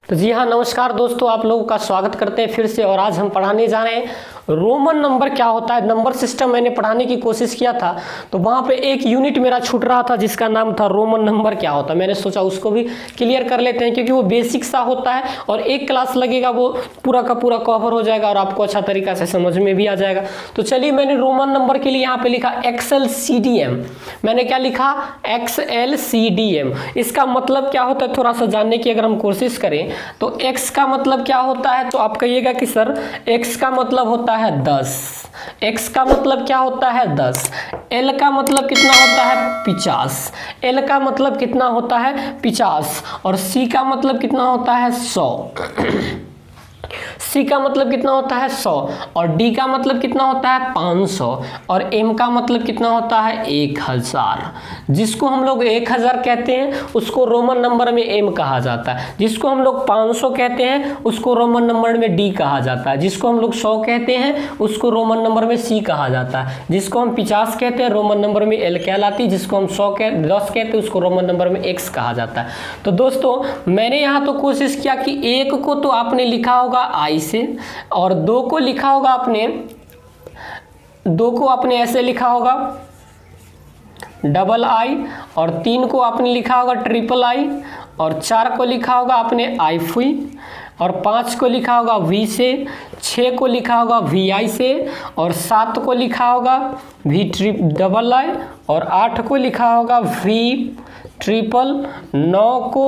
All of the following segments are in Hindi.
तो जी हाँ, नमस्कार दोस्तों, आप लोगों का स्वागत करते हैं फिर से। और आज हम पढ़ाने जा रहे हैं रोमन नंबर क्या होता है। नंबर सिस्टम मैंने पढ़ाने की कोशिश किया था तो वहाँ पे एक यूनिट मेरा छूट रहा था जिसका नाम था रोमन नंबर क्या होता है। मैंने सोचा उसको भी क्लियर कर लेते हैं क्योंकि वो बेसिक सा होता है और एक क्लास लगेगा, वो पूरा का पूरा कवर हो जाएगा और आपको अच्छा तरीका से समझ में भी आ जाएगा। तो चलिए, मैंने रोमन नंबर के लिए यहाँ पे लिखा XLCDM। मैंने क्या लिखा? XLCDM। इसका मतलब क्या होता है थोड़ा सा जानने की अगर हम कोशिश करें तो x का मतलब क्या होता है, तो आप कहिएगा कि सर x का मतलब होता है 10। x का मतलब क्या होता है 10। l का मतलब कितना होता है 50। l का मतलब कितना होता है 50। और c का मतलब कितना होता है 100। C का मतलब कितना होता है 100। और D का मतलब कितना होता है 500। और M का मतलब कितना होता है 1000। जिसको हम लोग 1000 कहते हैं उसको रोमन नंबर में M कहा जाता है। जिसको हम लोग 500 कहते हैं उसको रोमन नंबर में D कहा जाता है। जिसको हम लोग 100 कहते हैं उसको रोमन नंबर में C कहा जाता है। जिसको हम 50 कहते हैं रोमन नंबर में L कहलाती है। जिसको हम 10 कहते हैं उसको रोमन नंबर में X कहा जाता है। तो दोस्तों, मैंने यहाँ तो कोशिश किया कि 1 को तो आपने लिखा होगा I से, और 2 को लिखा होगा आपने, 2 को आपने ऐसे लिखा होगा I, और 3 को आपने लिखा होगा I, और 4 को लिखा होगा आपने I, और 5 को लिखा होगा V से, 6 को लिखा होगा VI से, और 7 को लिखा होगा VII, और 8 को लिखा होगा V, 9 को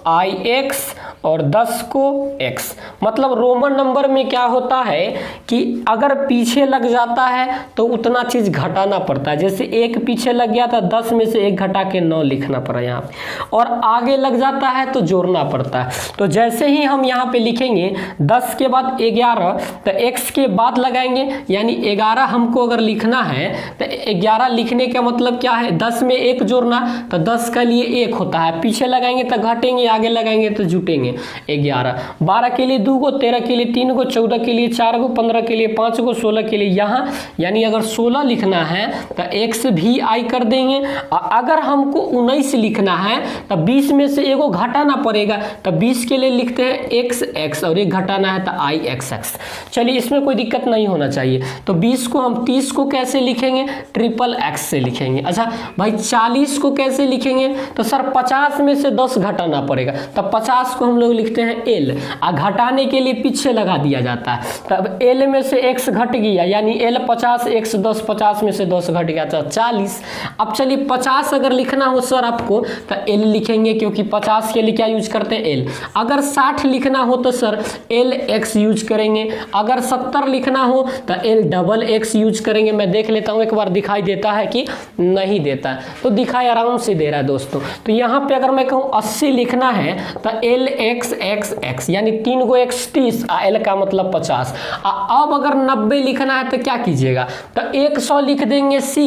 IX, और 10 को X। मतलब रोमन नंबर में क्या होता है कि अगर पीछे लग जाता है तो उतना चीज़ घटाना पड़ता है। जैसे 1 पीछे लग गया था, 10 में से 1 घटा के 9 लिखना पड़ा यहाँ पे, और आगे लग जाता है तो जोड़ना पड़ता है। तो जैसे ही हम यहाँ पे लिखेंगे 10 के बाद 11, तो X के बाद लगाएंगे, यानी 11 हमको अगर लिखना है तो 11 लिखने का मतलब क्या है, 10 में 1 जोड़ना, तो 10 का लिए 1 होता है। पीछे लगाएंगे तो घटेंगे, आगे लगाएंगे तो जुटेंगे। 11, 12 के लिए 2 को, 13 के लिए 3 को, 14 के लिए 4 को, 15 के लिए 5 को, 16 के लिए यहाँ, यानी अगर 16 लिखना है तो X भी I कर देंगे। अगर हमको 19 लिखना है तो 20 में से 1 को घटाना पड़ेगा, तो 20 के लिए लिखते हैं XX, और 1 घटाना है तो IXX। चलिए, इसमें कोई दिक्कत नहीं होना चाहिए। तो 20 को हम 30 को कैसे लिखेंगे, XXX से लिखेंगे। अच्छा भाई, 40 को कैसे लिखेंगे, तो सर 50 में से 10 घटाना पड़ेगा, तब 50 को हम लोग लिखते हैं L। घटाने के लिए पीछे लगा दिया जाता है, तब L में से X घट गया, यानी L 50, X 10, 50 में से 10 घट गया तो 40। अब चलिए, 50 अगर लिखना हो सर आपको तो L लिखेंगे, क्योंकि 50 के लिए क्या यूज करते हैं L। अगर 60 लिखना हो तो सर LX यूज करेंगे। अगर 70 लिखना हो तो LXX यूज करेंगे। मैं देख लेता हूँ एक बार दिखाई देता है कि नहीं देता है, तो दिखाई आराम से दे रहा है दोस्तों। तो यहाँ पे अगर मैं कहूँ 80 लिखना है तो LXXX, यानी 3 को X 30, L का मतलब 50। अब अगर 90 लिखना है तो क्या कीजिएगा, तो 100 लिख देंगे C।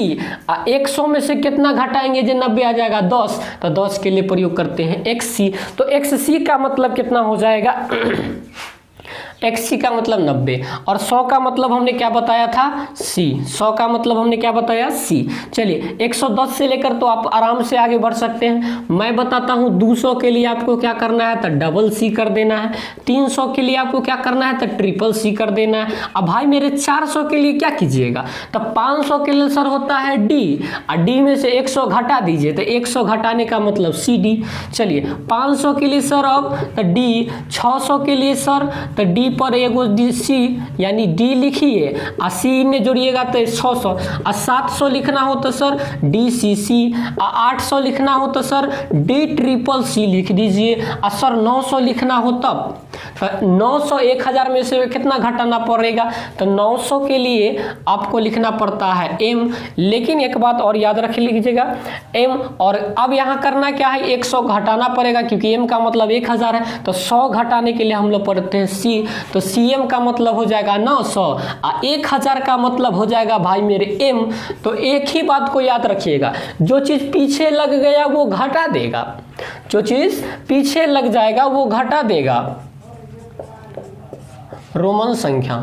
100 में से कितना घटाएंगे जो 90 आ जाएगा, 10, तो 10 के लिए प्रयोग करते हैं XC। तो XC का मतलब कितना हो जाएगा XC का मतलब 90, और 100 का मतलब हमने क्या बताया था C। 100 का मतलब हमने क्या बताया C। चलिए, 110 से लेकर तो आप आराम से आगे बढ़ सकते हैं। मैं बताता हूँ 200 के लिए आपको क्या करना है, तो DC कर देना है। 300 के लिए आपको क्या करना है, तो CCC कर देना है। अब भाई मेरे 400 के लिए क्या कीजिएगा, तो 500 के लिए सर होता है D, और D में से 100 घटा दीजिए, तो 100 घटाने का मतलब CD। चलिए, 500 के लिए सर अब तो D, 600 के लिए सर तो D पर एगो C, यानी D लिखिए, और C में जोड़िएगा तो 600। 700 लिखना हो तो सर DCC, 800 लिखना हो तो सर DCCC लिख दीजिए। और सर 900 लिखना हो तब 900, 1000 में से कितना घटाना पड़ेगा, तो 900 के लिए आपको लिखना पड़ता है M। लेकिन एक बात और याद रख लीजिएगा, M, और अब यहाँ करना क्या है, 100 घटाना पड़ेगा, क्योंकि M का मतलब 1000 है, तो 100 घटाने के लिए हम लोग पढ़ते हैं C। तो CM का मतलब हो जाएगा 900, और 1000 का मतलब हो जाएगा भाई मेरे M। तो एक ही बात को याद रखिएगा, जो चीज़ पीछे लग गया वो घटा देगा, जो चीज़ पीछे लग जाएगा वो घटा देगा। रोमन संख्या।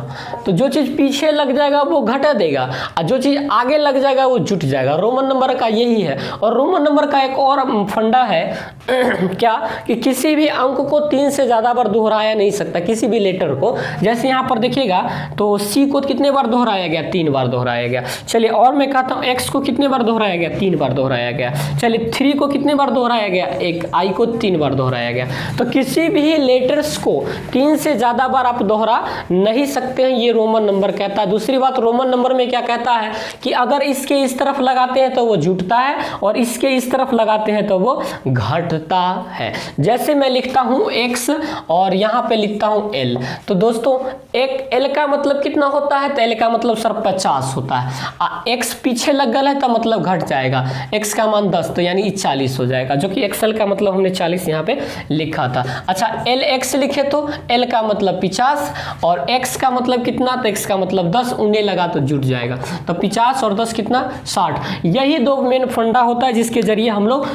तो जो चीज़ पीछे लग जाएगा वो घटा देगा और जो चीज़ आगे लग जाएगा वो जुट जाएगा। रोमन नंबर का यही है। और रोमन नंबर का एक और फंडा है क्या, कि किसी भी अंक को 3 से ज़्यादा बार दोहराया नहीं सकता, किसी भी लेटर को। जैसे यहाँ पर देखिएगा तो सी को कितने बार दोहराया गया, 3 बार दोहराया गया। चलिए और मैं कहता हूँ एक्स को कितने बार दोहराया गया, 3 बार दोहराया गया। चलिए 3 को कितने बार दोहराया गया, एक आई को 3 बार दोहराया गया। तो किसी भी लेटर्स को 3 से ज़्यादा बार आप दोहरा नहीं सकते हैं, ये रोमन नंबर कहता है। दूसरी बात, रोमन नंबर में क्या कहता है कि अगर इसके इस तरफ लगाते हैं तो वो जुटता है और इसके इस तरफ लगाते हैं तो वो घटता है। जैसे मैं लिखता हूं x और यहां पे लिखता हूं l। तो दोस्तों एक l का मतलब कितना होता है, तो l का मतलब सर 50 होता है। x पीछे लग गया है तो मतलब घट जाएगा, x का मान 10 तो यानी 40 हो जाएगा, जो कि xl का मतलब हमने 40 यहाँ पे लिखा था। अच्छा lx लिखे तो l का मतलब 50 और x का मतलब कितना, तो x का मतलब 10, उन्हें लगा तो जुट जाएगा। तो 50 और 10 कितना, 60। यही दो मेन फंडा होता है जिसके जरिए हम लोग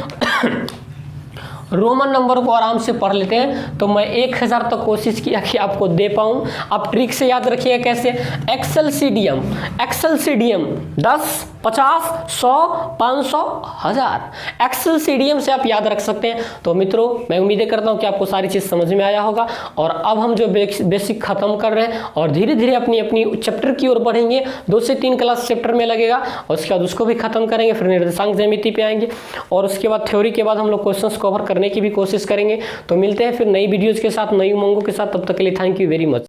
रोमन नंबर को आराम से पढ़ लेते हैं। तो मैं 1000 तक कोशिश किया कि आपको दे पाऊँ। आप ट्रिक से याद रखिएगा कैसे, एक्सएलसीडीएम 10, 50, 100, 500, 1000 एक्सएलसीडीएम से आप याद रख सकते हैं। तो मित्रों मैं उम्मीद करता हूं कि आपको सारी चीज़ समझ में आया होगा। और अब हम जो बेसिक खत्म कर रहे हैं और धीरे धीरे अपनी अपनी चैप्टर की ओर बढ़ेंगे। 2 से 3 क्लास चैप्टर में लगेगा और उसके बाद उसको भी खत्म करेंगे, फिर निर्देशांक ज्यामिति पे आएंगे और उसके बाद थ्योरी के बाद हम लोग क्वेश्चंस कवर करने की भी कोशिश करेंगे। तो मिलते हैं फिर नई वीडियोज़ के साथ, नई उमंगों के साथ। तब तक के लिए थैंक यू वेरी मच।